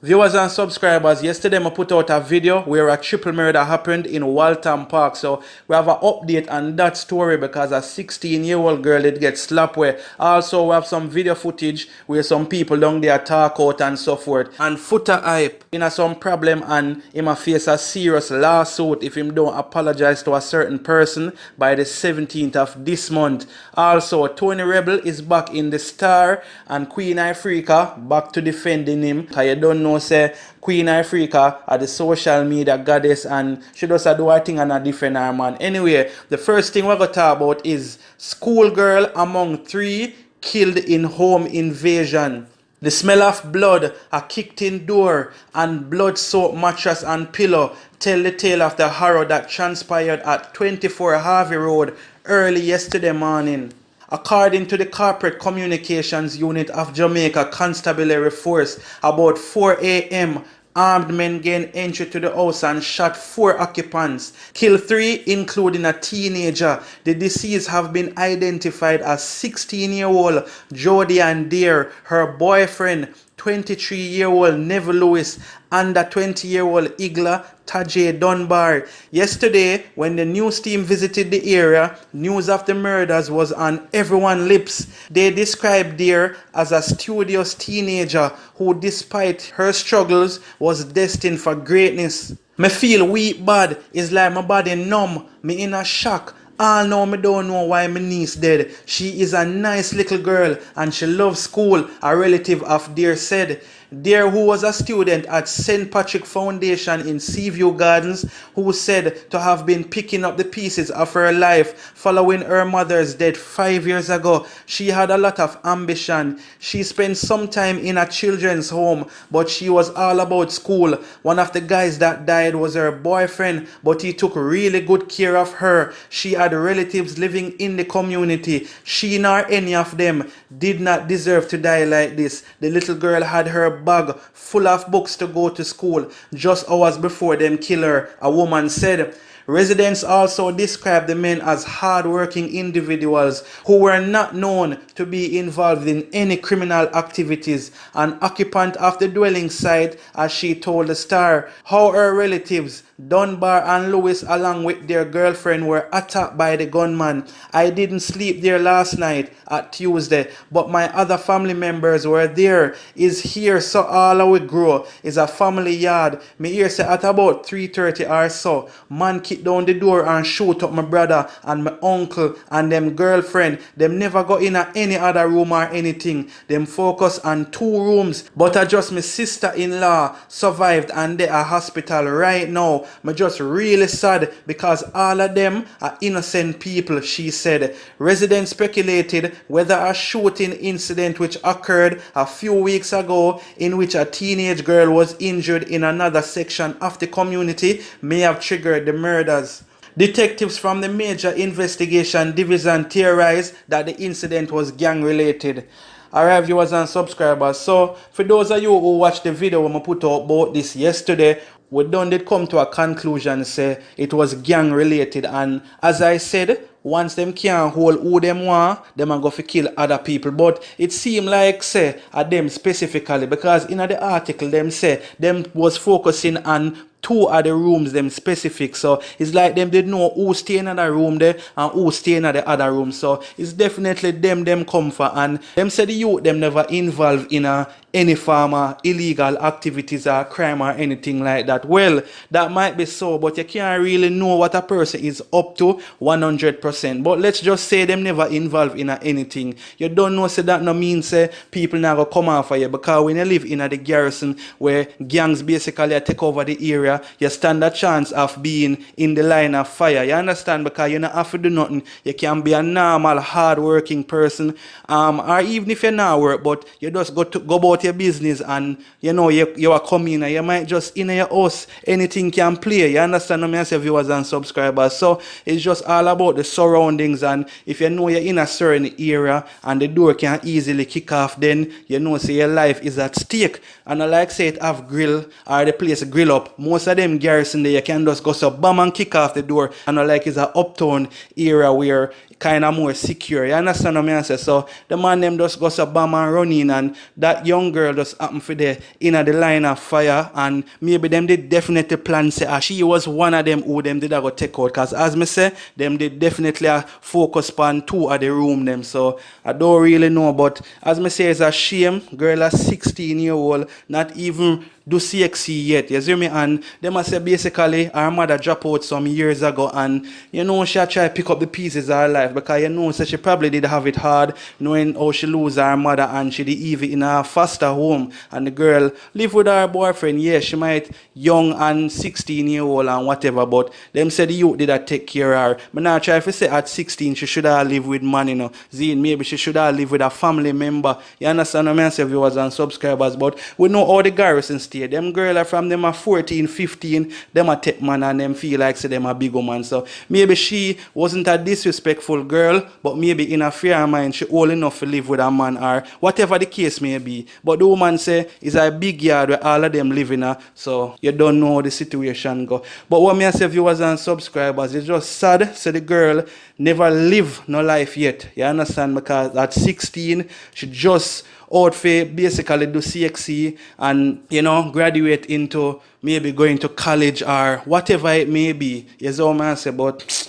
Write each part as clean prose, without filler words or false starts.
Viewers and subscribers, yesterday I put out a video where a triple murder happened in Waltham Park. So we have an update on that story because a 16-year-old girl did get slapped where. Also we have some video footage where some people down there talk out and so forth. And Foota Hype in some problem and he might face a serious lawsuit if him don't apologize to a certain person by the 17th of this month. Also Pr0blem is back in the Star and Queen Africa back to defending him. Cause you don't know say Queen Africa are the social media goddess and she does do her thing and a different her man. Anyway, the first thing we're going to talk about is schoolgirl among 3 killed in home invasion. The smell of blood, a kicked in door and blood-soaked mattress and pillow tell the tale of the horror that transpired at 24 Harvey Road early yesterday morning. According to the Corporate Communications Unit of Jamaica Constabulary Force, about 4 a.m., armed men gained entry to the house and shot 4 occupants, killed 3, including a teenager. The deceased have been identified as 16-year-old Jody and Dare, her boyfriend, 23-year-old Neville Lewis, and a 20-year-old Igla Tajay Dunbar. Yesterday, when the news team visited the area, news of the murders was on everyone's lips. They described Dare as a studious teenager who, despite her struggles, was destined for greatness. Me feel weak bad, it's like my body numb, me in a shock. All now me don't know why my niece dead. She is a nice little girl and she loves school, a relative of Dare said. Dare, who was a student at St. Patrick Foundation in Seaview Gardens, who said to have been picking up the pieces of her life following her mother's death 5 years ago. She had a lot of ambition. She spent some time in a children's home, but she was all about school. One of the guys that died was her boyfriend, but he took really good care of her. She had relatives living in the community. She nor any of them did not deserve to die like this. The little girl had her bag full of books to go to school just hours before them kill her, a woman said. Residents also described the men as hard-working individuals who were not known to be involved in any criminal activities. An occupant of the dwelling site, as she told the Star, how her relatives, Dunbar and Lewis, along with their girlfriend, were attacked by the gunman. I didn't sleep there last night at Tuesday, but my other family members were there. Is here so all our grow is a family yard. Me hear say at about 3:30 or so, man kick down the door and shoot up my brother and my uncle and them girlfriend. Them never go in any other room or anything. Them focus on 2 rooms. But I just my sister-in-law survived and they are hospital right now. Me just really sad because all of them are innocent people, she said. Residents speculated whether a shooting incident which occurred a few weeks ago in which a teenage girl was injured in another section of the community may have triggered the murders. Detectives from the Major Investigation Division theorized that the incident was gang-related. Alright, viewers and subscribers, so for those of you who watched the video when I put out about this yesterday, we did come to a conclusion say it was gang related, and as I said, once them can't hold who them want, them are going to kill other people. But it seemed like say at them specifically because in the article them say them was focusing on 2 of the rooms them specific, so it's like them did know who stay in the room there and who stay in the other room. So it's definitely them come for, and them say the youth them never involved in any form of illegal activities or crime or anything like that. Well, that might be so, but you can't really know what a person is up to 100%. But let's just say them never involved in anything. You don't know, say that no means say people now go come after you, because when you live in the garrison where gangs basically take over the area, you stand a chance of being in the line of fire. You understand? Because you don't have to do nothing. You can be a normal, hard-working person, or even if you not work, but you just go about your business and you know you are coming and you might just in your house, anything can play. You understand what I say, viewers and subscribers? So it's just all about the surroundings, and if you know you're in a certain area and the door can easily kick off, then you know say your life is at stake. And I like say it have grill or the place grill up. Most of them garrison there you can just go so bam and kick off the door, and I like it's an uptown area where kind of more secure. You understand what I say? So the man them just go so bam and run in, and that young young girl just happened for the in the line of fire, and maybe them did definitely plan say she was one of them who them did go take out, cause as me say, them did definitely focus on 2 of the room them. So I don't really know, but as me say, it's a shame. Girl a 16-year-old, not even do CXC yet, you see me? And they must say basically her mother dropped out some years ago, and you know she try to pick up the pieces of her life, because you know so she probably did have it hard knowing how she lose her mother, and she did even in her foster home, and the girl live with her boyfriend. Yeah, she might young and 16-year-old and whatever, but them say the youth did that take care of her. But now try to say at 16 she should have live with man, you know. Zine, maybe she should have live with a family member. You understand what I say, viewers and subscribers? But we know how the garrison stay. Them girls are from them are 14, 15, them a take man and them feel like say them a big woman. So maybe she wasn't a disrespectful girl, but maybe in a fair mind she old enough to live with a man, or whatever the case may be. But the woman say it's a big yard where all of them live in, so you don't know how the situation go. But what me I say, viewers and subscribers, it's just sad. So the girl never live no life yet. You understand? Because at 16 she just out for basically do CXC and, you know, graduate into maybe going to college or whatever it may be. You know what I say? But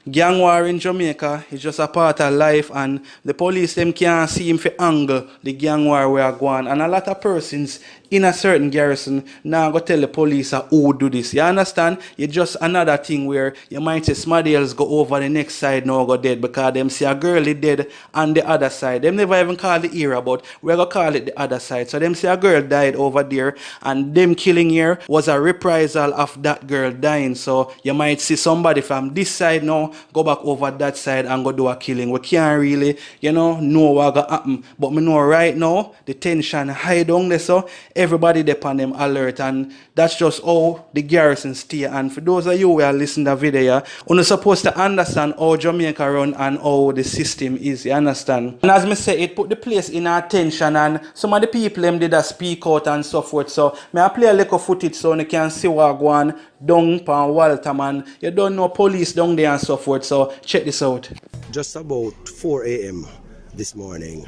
gang war in Jamaica is just a part of life, and the police them can't see him for angle the gang war we are going, and a lot of persons in a certain garrison now go tell the police who do this. You understand? It's just another thing where you might say somebody else go over the next side now go dead, because them see a girl is dead on the other side. Them never even call the era, but we're gonna call it the other side. So them see a girl died over there, and them killing here was a reprisal of that girl dying. So you might see somebody from this side now go back over that side and go do a killing. We can't really, you know what gonna happen. But me know right now the tension high down there, so everybody depend on them alert, and that's just how the garrison stay. And for those of you who are listening to the video, you're supposed to understand how Jamaica run and how the system is, you understand? And as me say, it put the place in attention, and some of the people them did a speak out and so forth. So may I play a little footage so you can see what go on down pan Waltham, and you don't know police down there and so forth. So check this out. Just about 4 a.m. this morning,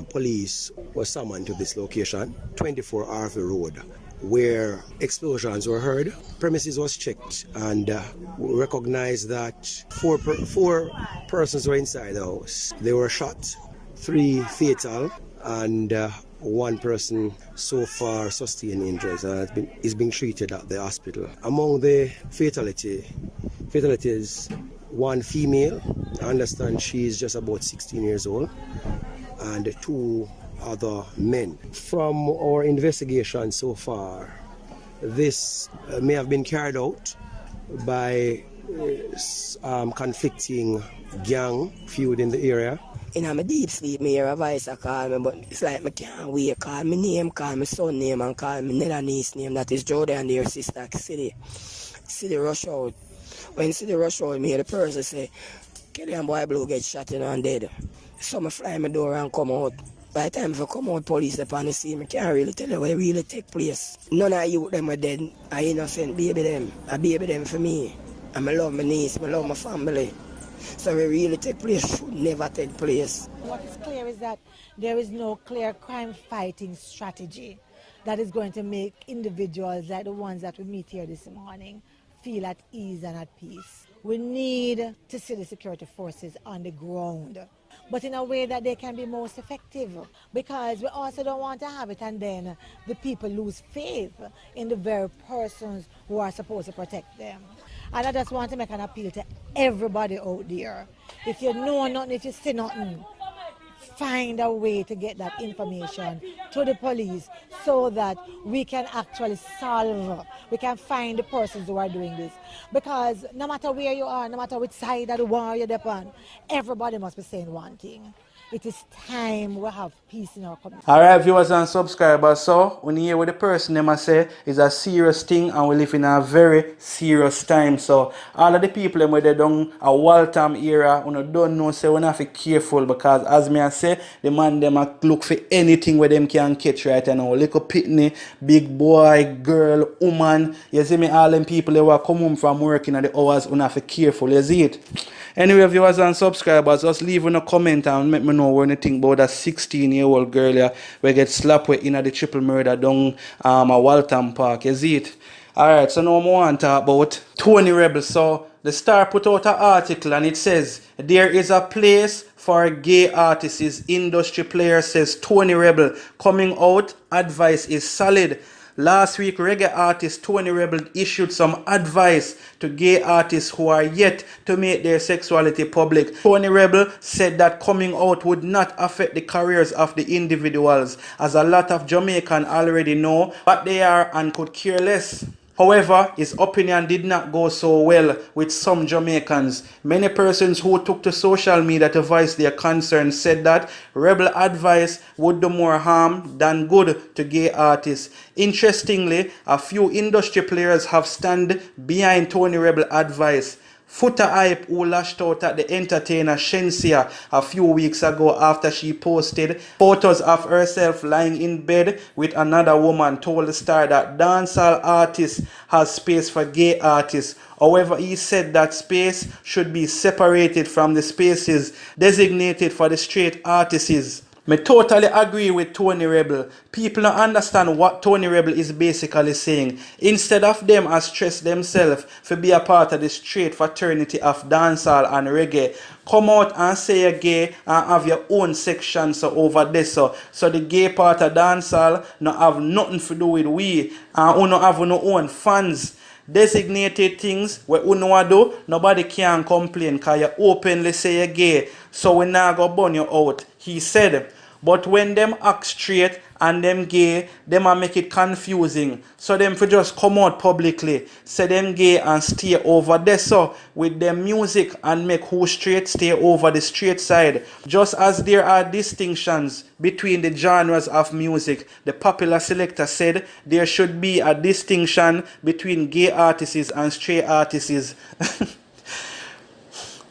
police were summoned to this location, 24 Arthur Road, where explosions were heard. Premises was checked, and we recognized that four persons were inside the house. They were shot, 3 fatal, and 1 person so far sustained injuries and is being treated at the hospital. Among the fatalities, 1 female. I understand she is just about 16 years old, and 2 other men. From our investigation so far, this may have been carried out by conflicting gang feud in the area. In my deep sleep, me hear a voice I call me, but it's like I can't wake. Call me name, call me son name, and call me nether niece name. That is Jody and their sister, City rush out. When City rush out, me hear the person say, Kelly and boy blue get shot and dead. So I fly my door and come out. By the time I come out, police upon the scene, I can't really tell you what really take place. None of you them are dead. I innocent baby them. I baby them for me. And I love my niece, I love my family. So it really take place should never take place. What is clear is that there is no clear crime fighting strategy that is going to make individuals like the ones that we meet here this morning feel at ease and at peace. We need to see the security forces on the ground, but in a way that they can be most effective, because we also don't want to have it and then the people lose faith in the very persons who are supposed to protect them. And I just want to make an appeal to everybody out there. If you know nothing, if you see nothing, find a way to get that information to the police so that we can actually solve, we can find the persons who are doing this. Because no matter where you are, no matter which side of the war you're on, everybody must be saying one thing. It is time we have peace in our community. Alright, viewers and subscribers, so when you hear what the person them I say is a serious thing, and we live in a very serious time. So all of the people them where they done a Waltham era, when don't know, say we have to be careful, because as me I say, the man them a look for anything where them can catch right now. Little pitney, big boy, girl, woman. You see me, all them people they were come home from working at the hours, we have to be careful, you see it. Anyway, viewers and subscribers, just leave in a comment and let me know when you think about a 16-year-old girl yeah, we get slapped with in the triple murder down a Waltham Park. You see it? Alright, so now I want to talk about Tony Rebel. So the Star put out an article and it says there is a place for gay artists. Industry player says Tony Rebel coming out. Advice is solid. Last week, reggae artist Tony Rebel issued some advice to gay artists who are yet to make their sexuality public. Tony Rebel said that coming out would not affect the careers of the individuals, as a lot of Jamaicans already know what they are and could care less. However, his opinion did not go so well with some Jamaicans. Many persons who took to social media to voice their concerns said that Rebel advice would do more harm than good to gay artists. Interestingly, a few industry players have stand behind Tony Rebel advice. Foota Hype, who lashed out at the entertainer Shensia a few weeks ago after she posted photos of herself lying in bed with another woman, told the Star that dancehall artists has space for gay artists. However, he said that space should be separated from the spaces designated for the straight artists. Me totally agree with Tony Rebel. People don't understand what Tony Rebel is basically saying. Instead of them as stress themselves to be a part of the straight fraternity of dancehall and reggae, come out and say you're gay and have your own section so over there so the gay part of dancehall not have nothing to do with we and you not have no own fans. Designated things where you know do, nobody can complain because you openly say you're gay, so we now go burn you out, he said. But when them act straight and them gay, them a make it confusing. So them for just come out publicly, say them gay and stay over there so with them music and make who straight stay over the straight side. Just as there are distinctions between the genres of music, the popular selector said there should be a distinction between gay artists and straight artists.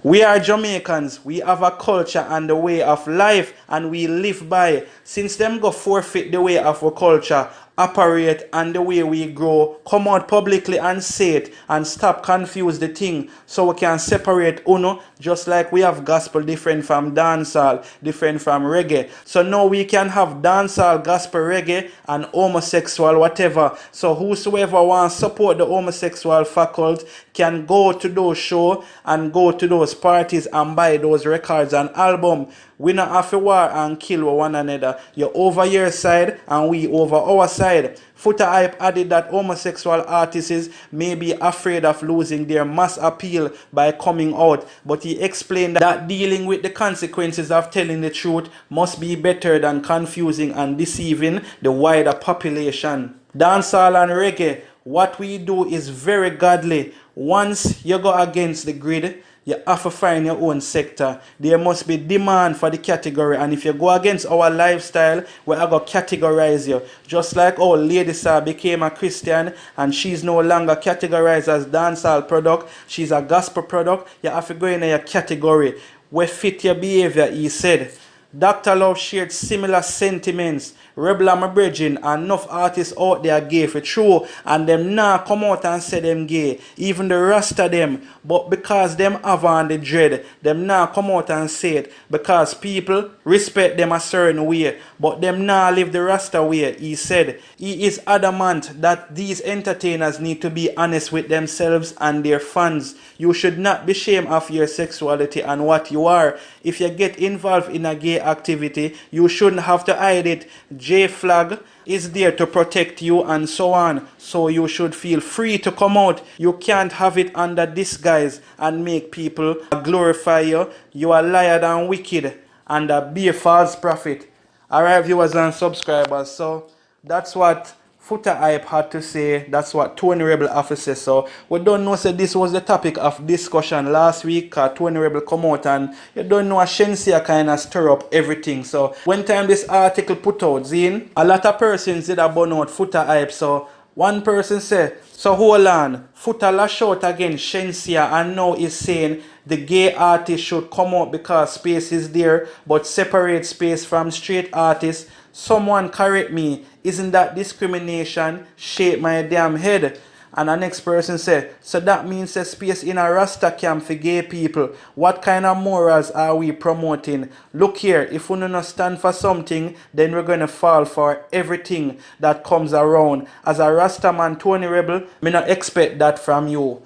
We are Jamaicans, we have a culture and the way of life and we live by. Since them go forfeit the way of our culture, operate and the way we grow, come out publicly and say it and stop confuse the thing so we can separate uno, just like we have gospel different from dancehall, different from reggae. So now we can have dancehall, gospel, reggae and homosexual whatever. So whosoever wants to support the homosexual faculty can go to those shows and go to those parties and buy those records and album. We not have to war and kill one another. You're over your side and we over our side. Foota Hype added that homosexual artists may be afraid of losing their mass appeal by coming out, but he explained that dealing with the consequences of telling the truth must be better than confusing and deceiving the wider population. Dancehall and reggae, what we do is very godly. Once you go against the grid, you have to find your own sector. There must be demand for the category, and if you go against our lifestyle, we are going to categorize you. Just like our Lady Sir became a Christian and she's no longer categorized as dancehall product, she's a gospel product, you have to go in your category. We fit your behavior, he said. Dr. Love shared similar sentiments. Pr0blem, Mvrdered, and enough artists out there gay for true, and them now come out and say them gay. Even the rest of them, but because them have on the dread, them now come out and say it because people respect them a certain way, but them now live the Rasta way, he said. He is adamant that these entertainers need to be honest with themselves and their fans. You should not be ashamed of your sexuality and what you are. If you get involved in a gay activity, you shouldn't have to hide it. J Flag is there to protect you and so on. So you should feel free to come out. You can't have it under disguise and make people glorify you. You are liar and wicked and be a false prophet. Alright, viewers and subscribers. So that's what Foota Hype had to say. That's what Tony Rebel have to say. So we don't know, say this was the topic of discussion last week. Tony Rebel come out and you don't know, Shensia kind of stir up everything. So when time this article put out, Zine, a lot of persons did a burn out Foota Hype. So one person said, so hold on, Foota lash out against Shensia and now is saying the gay artist should come out because space is there, but separate space from straight artists. Someone correct me, isn't that discrimination? Shake my damn head. And the next person say, so that means a space in a Rasta camp for gay people. What kind of morals are we promoting? Look here, if we don't stand for something, then we're going to fall for everything that comes around. As a Rasta man, Pr0blem, me not expect that from you.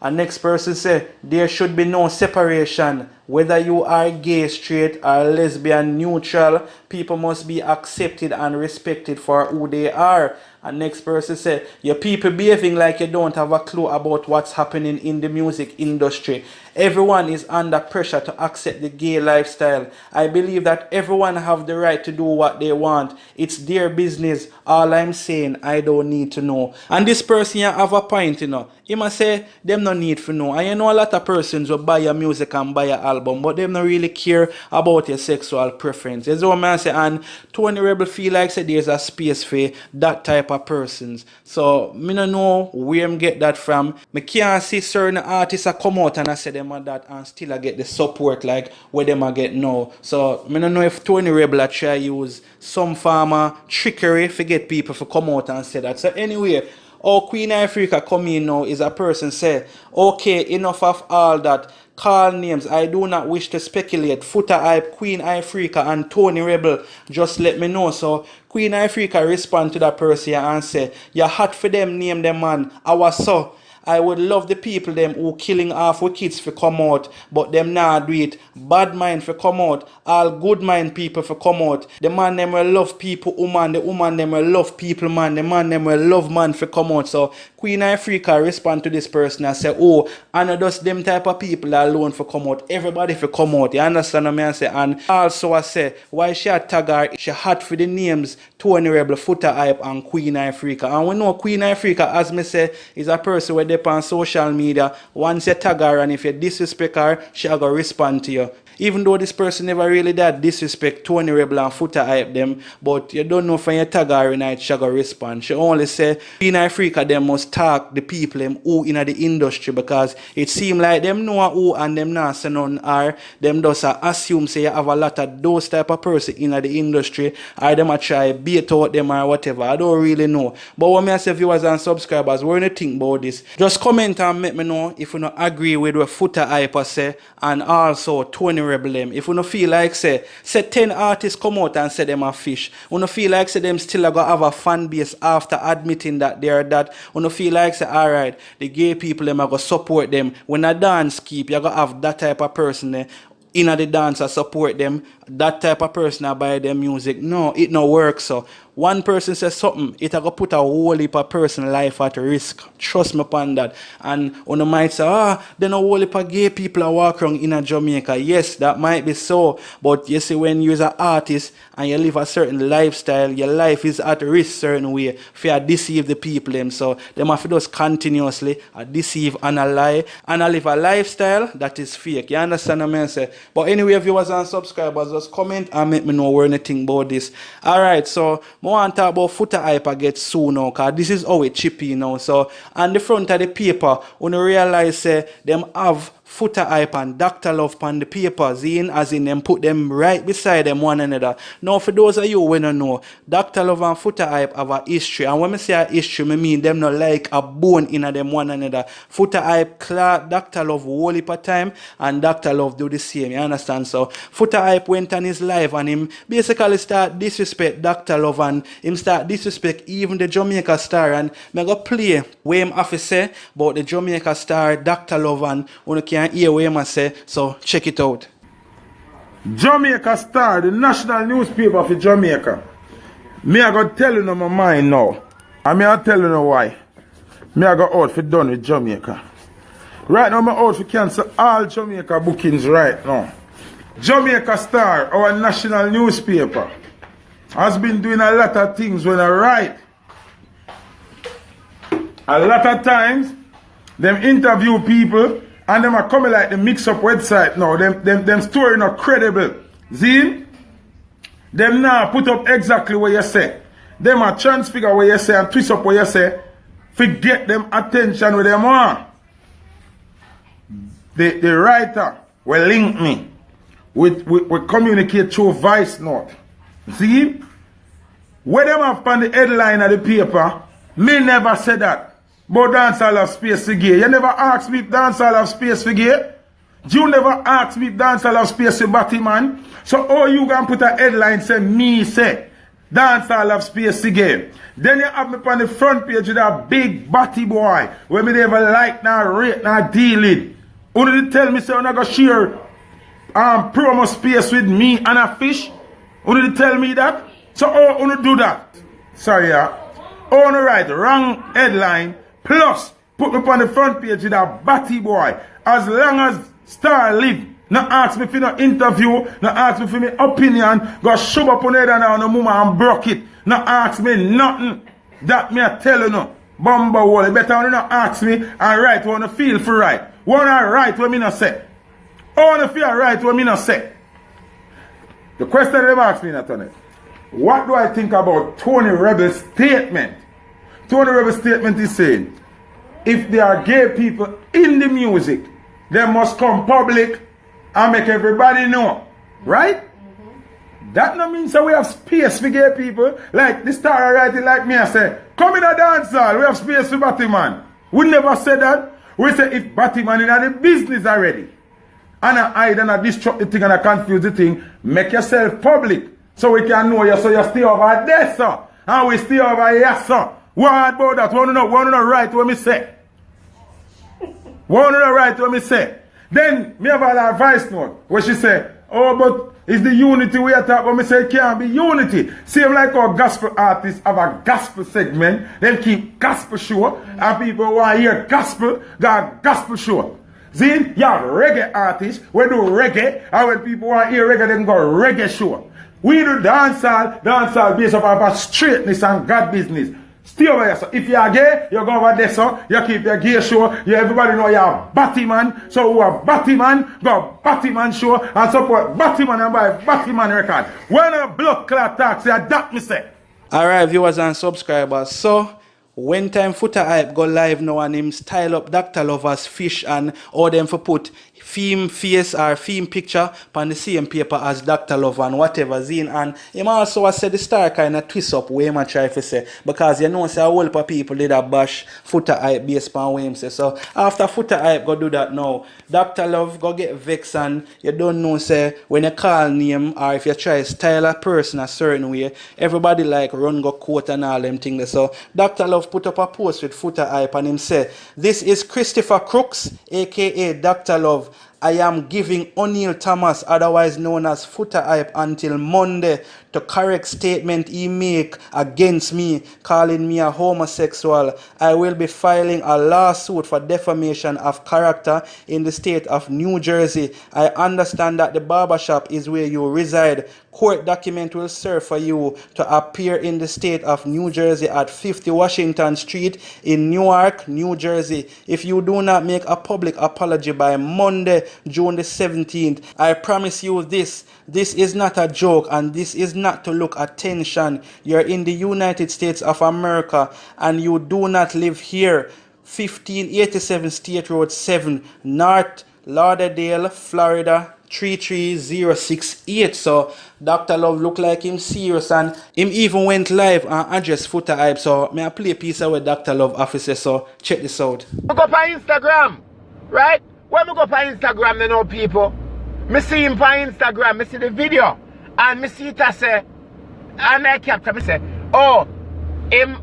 And next person say, there should be no separation. Whether you are gay, straight, or lesbian, neutral, people must be accepted and respected for who they are. And next person say, your people behaving like you don't have a clue about what's happening in the music industry. Everyone is under pressure to accept the gay lifestyle. I believe that everyone have the right to do what they want. It's their business. All I'm saying, I don't need to know. And this person here have a point, you know. He must say, them no need to know. And you know a lot of persons will buy your music and buy your album, but them not really care about your sexual preference. That's what I say. And Pr0blem feel like say there's a space for that type of persons. So me no know where I'm get that from. Me can't see certain artists a come out and I say them are that and still I get the support like where them I get now. So me no know if Pr0blem try use some form of trickery to get people to come out and say that. So anyway, how Queen Africa come in now is a person say, okay, enough of all that. Call names. I do not wish to speculate. Foota Hype, Queen Africa, and Pr0blem. Just let me know. So Queen Africa respond to that person and say, you're hot for them, name them man. Our so. I would love the people them who killing half with kids for come out, but them nah do it. Bad mind for come out, all good mind people for come out. The man them will love people, woman, the woman them will love people, man, the man them will love man for come out. So Queen Africa respond to this person and say, oh, I know just them type of people alone for come out. Everybody for come out. You understand what I say? And also I say, why she a tag her? She hot for the names Pr0blem, Foota Hype, and Queen Africa. And we know Queen Africa, as me say, is a person where they on social media. Once you tag her and if you disrespect her, she'll go respond to you. Even though this person never really that disrespect Pr0blem and Foota Hype them, but you don't know from your tag her in it, she'll go respond. She only say, in Africa, them must talk the people them who in the industry because it seem like them know who and them not say none are. Them just assume say you have a lot of those type of person in the industry or them a try bait out them or whatever. I don't really know. But when I say viewers and subscribers, what do you think about this? Just comment and let me know if you don't agree with what Foota Hype say and also Pr0blem. If you don't feel like say 10 artists come out and say them a fish, you don't feel like say them still gonna have a fan base after admitting that they are that, you don't feel like say alright, the gay people them are gonna support them. When a dance keep, you're gonna have that type of person there in the dance support them, that type of person buy their music. No, it no works. So one person says something, it a go put a whole heap of person life at risk. Trust me upon that. And on the might say, then a whole heap of gay people are walk around in Jamaica. Yes, that might be so. But you see, when you're an artist and you live a certain lifestyle, your life is at risk certain way. Fear deceive the people them. So they have to just continuously deceive and a lie and live a lifestyle that is fake. You understand what I say? But anyway, viewers and subscribers, just comment and make me know where anything about this. Alright, so I want to talk about Foota Hype again soon now, because this is how it chippy now. So on the front of the paper, when you realize them have Foota Hype and Dr. Love on the papers, as in them put them right beside them one another. Now for those of you who don't know, Dr. Love and Foota Hype have a history, and when I say a history, I mean them not like a bone in them one another. Foota Hype clear Dr. Love whole heap of time, and Dr. Love do the same, you understand? So Foota Hype went on his live and him basically start disrespect Dr. Love and him start disrespect even the Jamaica star, and I'm going to play what him have to say about the Jamaica star Dr. Love, and when you can hear what him say, so check it out. Jamaica Star, the national newspaper for Jamaica. Me I go tell you my mind now. And me I tell you why. Me I go out for done with Jamaica. Right now, I'm out for cancel all Jamaica bookings right now. Jamaica Star, our national newspaper, has been doing a lot of things when I write. A lot of times, them interview people and them are coming like the mix-up website now. Them story not credible. See? Them now put up exactly what you say. Them are transfigure what you say and twist up what you say. Forget them attention with them on. The writer will link me. We communicate through voice note. See? When them have on the headline of the paper, me never said that. But dancehall have space for gay. You never asked me if dancehall have space for gay. You never asked me if dancehall have space for batty man. So how you gonna put a headline say me say dancehall have space for gay? Then you have me on the front page with a big batty boy where me never like nor rate nor deal it. Who did tell me say I'm not gonna share promo space with me and a fish? Who did tell me that? So how you do that? Sorry, yeah. On the right, wrong headline, plus put me on the front page with a batty boy. As long as Star live, not ask me for no interview, not ask me for my opinion, go shove up on the head and on the mama and broke it. Not ask me nothing. That me I tell you no. Bumba wall, better when you not ask me and write what you feel for right. Wanna write what me not say. I wanna feel right what me not say. The question they asked me, Nathan, what do I think about Tony Rebel's statement? Tony Rebel's statement is saying, if there are gay people in the music, they must come public and make everybody know. Right? That no means that we have space for gay people. Like the star writing like me, I say, come in a dance hall, we have space for Batman. We never said that. We say if Batman is in the business already, and I hide and I disrupt the thing and I confuse the thing, make yourself public so we can know you, so you stay over there, sir. And we stay over here, sir. What about that? Want to know right what me say? Want to know right what me say? Then me have a voice note where she say, oh, but it's the unity we are talking about. Me say it can't be unity. Same like our gospel artists have a gospel segment, then keep gospel show, and people who want to hear gospel, got gospel show. See, you have reggae artists, we do reggae, and when people want to hear reggae, they can go reggae show. We do dancehall based upon straightness and God business. Stay over here, so if you are gay, you go over there, so you keep your gay show, everybody know you are Batman, so who are Batman, go Batman show, and support Batman and buy Batman record. When a blood clot talks, say that me say. Alright, viewers and subscribers, so when time Foota Hype go live now and him style up Dr. Lover's fish and all them for put theme face or theme picture on the same paper as Dr. Love and whatever zine, and him also has said the star kind of twist up way much try to say, because you know say a whole lot of people did a bash Foota Hype based on what him say. So after Foota Hype go do that now, Dr. Love go get vexed, and you don't know say when you call name or if you try style a person a certain way, everybody like run go quote and all them things. So Dr. Love put up a post with Foota Hype and him say, this is Christopher Crooks aka Dr. Love. I am giving O'Neil Thomas, otherwise known as Foota Hype, until Monday to correct statement he make against me, calling me a homosexual. I will be filing a lawsuit for defamation of character in the state of New Jersey. I understand that the barbershop is where you reside. Court document will serve for you to appear in the state of New Jersey at 50 Washington Street in Newark, New Jersey. If you do not make a public apology by Monday, June the 17th, I promise you this is not a joke, and this is not to look attention. You're in the United States of America and you do not live here. 1587 State Road 7, North Lauderdale, Florida 33068. So Dr. Love look like him serious, and him even went live and addressed Foota Hype. So may I play a piece of what Dr. Love officer, so check this out. I go on Instagram, right? When I go on Instagram, they know people. Me see him on Instagram, me see the video, and me see it I say, and I capture, me say, oh, him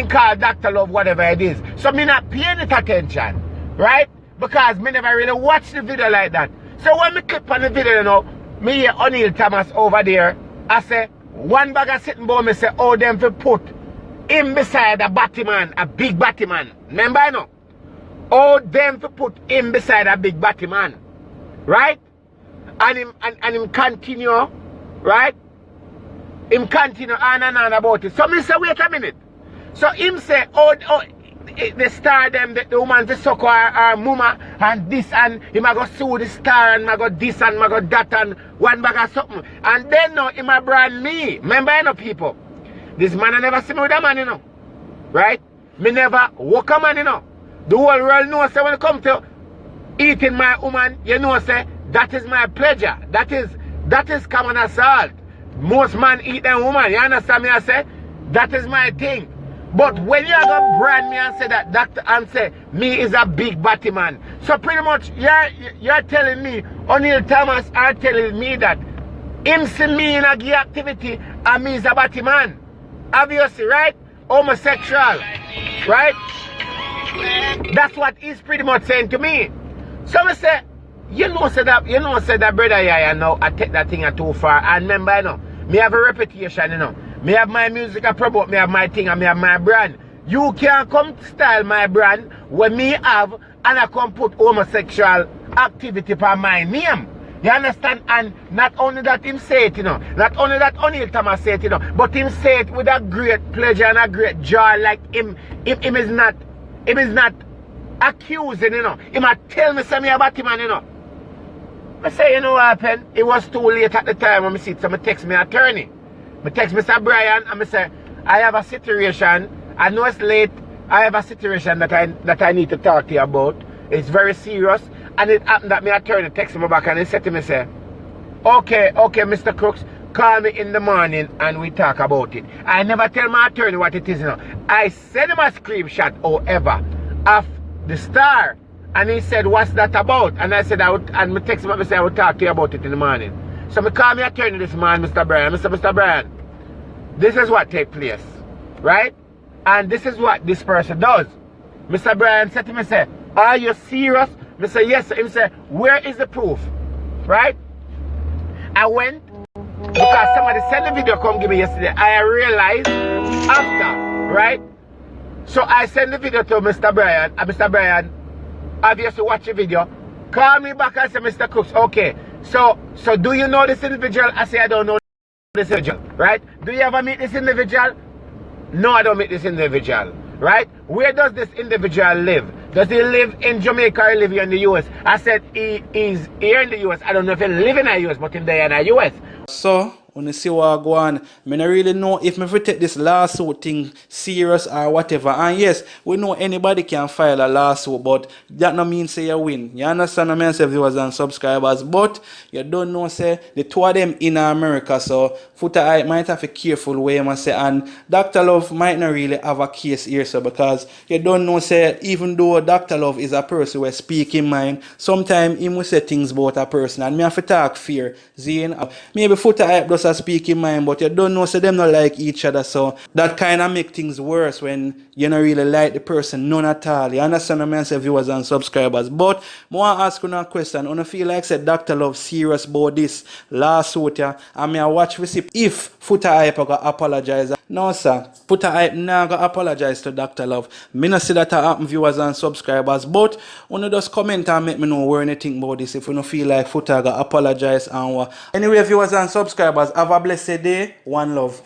call Dr. Love, whatever it is. So me not paying it attention, right? Because me never really watch the video like that. So when me click on the video, you know, me hear O'Neil Thomas over there, I say, one bag of sitting boy, me say, oh, them to put him beside a Batman, a big Batman. Remember, you know? Oh, them to put him beside a big Batman. Right? And him continue, right? Him continue on and on about it. So me say, wait a minute. So him say, oh, the star them, the woman to suck her mama and this, and him a go sue the star, and I go this and I go that, and one bag of something. And then now him a brand me. Remember, you know, people, this man I never see me with a man, you know. Right? Me never walk a man, you know. The whole world knows, say when it comes to eating my woman, you know, say that is my pleasure. That is common assault. Most men eat their woman, you understand me? I say that is my thing. But when you are gonna brand me and say that doctor and say me is a big batty man, so pretty much you're telling me O'Neal Thomas are telling me that him see me in a gay activity and me is a batty man. Obviously, right? Homosexual, right? That's what he's pretty much saying to me. So I say, you know say that brother yeah, now I take that thing too far. And remember, you know, me have a reputation, you know. Me have my music I promote, me have my thing and me have my brand. You can't come style my brand when me have and I come put homosexual activity for my name. You understand? And not only that him say it, you know, not only that O'Neal Thomas say it, you know, but him say it with a great pleasure and a great joy, like him is not accusing, you know. He might tell me something about him, and you know. I say, you know what happened? It was too late at the time when I see it, so I text my attorney. I text Mr. Brian and I say, I have a situation, I know it's late, I have a situation that I need to talk to you about. It's very serious. And it happened that my attorney texted me back and he said to me, say, okay, Mr. Crooks, call me in the morning and we talk about it. I never tell my attorney what it is, you know. I sent him a screenshot, however, of the star. And he said, what's that about? And I said, and I text him and I said, I will talk to you about it in the morning. So I call my attorney this morning, Mr. Brian. Mr. Brian, this is what take place, right? And this is what this person does. Mr. Brian said to me, say, are you serious? I say, yes. He said, where is the proof? Right? I went, because somebody sent the video come give me yesterday. I realized after, right? So I sent the video to Mr. Brian, and Mr. Brian obviously watch the video. Call me back and say, Mr. Crooks, okay. So do you know this individual? I say, I don't know this individual, right? Do you ever meet this individual? No, I don't meet this individual, right? Where does this individual live? Does he live in Jamaica or live here in the US? I said he is here in the US. I don't know if he live in the US, but he's there in the US. So, when you see what go on, I don't really know if me take this lawsuit thing serious or whatever. And yes, we know anybody can file a lawsuit, but that no mean say you win. You understand what I say, viewers and subscribers? But you don't know say the two of them in America, so Foota Hype might have to be careful where you must say, and Dr. Love might not really have a case here, so because you don't know say even though Dr. Love is a person who speak in mind, sometimes he must say things about a person, and me have to talk fear. Zine, maybe Foota Hype does a speak in mind, but you don't know say them not like each other, so that kind of make things worse when you don't really like the person, none at all. You understand what I say, viewers and subscribers? But I want to ask you a question. I feel like said Dr. Love serious about this lawsuit, yeah, and I watch to see if Foota Hype go apologize. No sir, Foota Hype not go apologize to Dr. Love. Me not see that happen, viewers and subscribers, but you just comment and make me know where anything about this if you don't feel like Foota go apologize and what. Anyway, viewers and subscribers, have a blessed day. One love.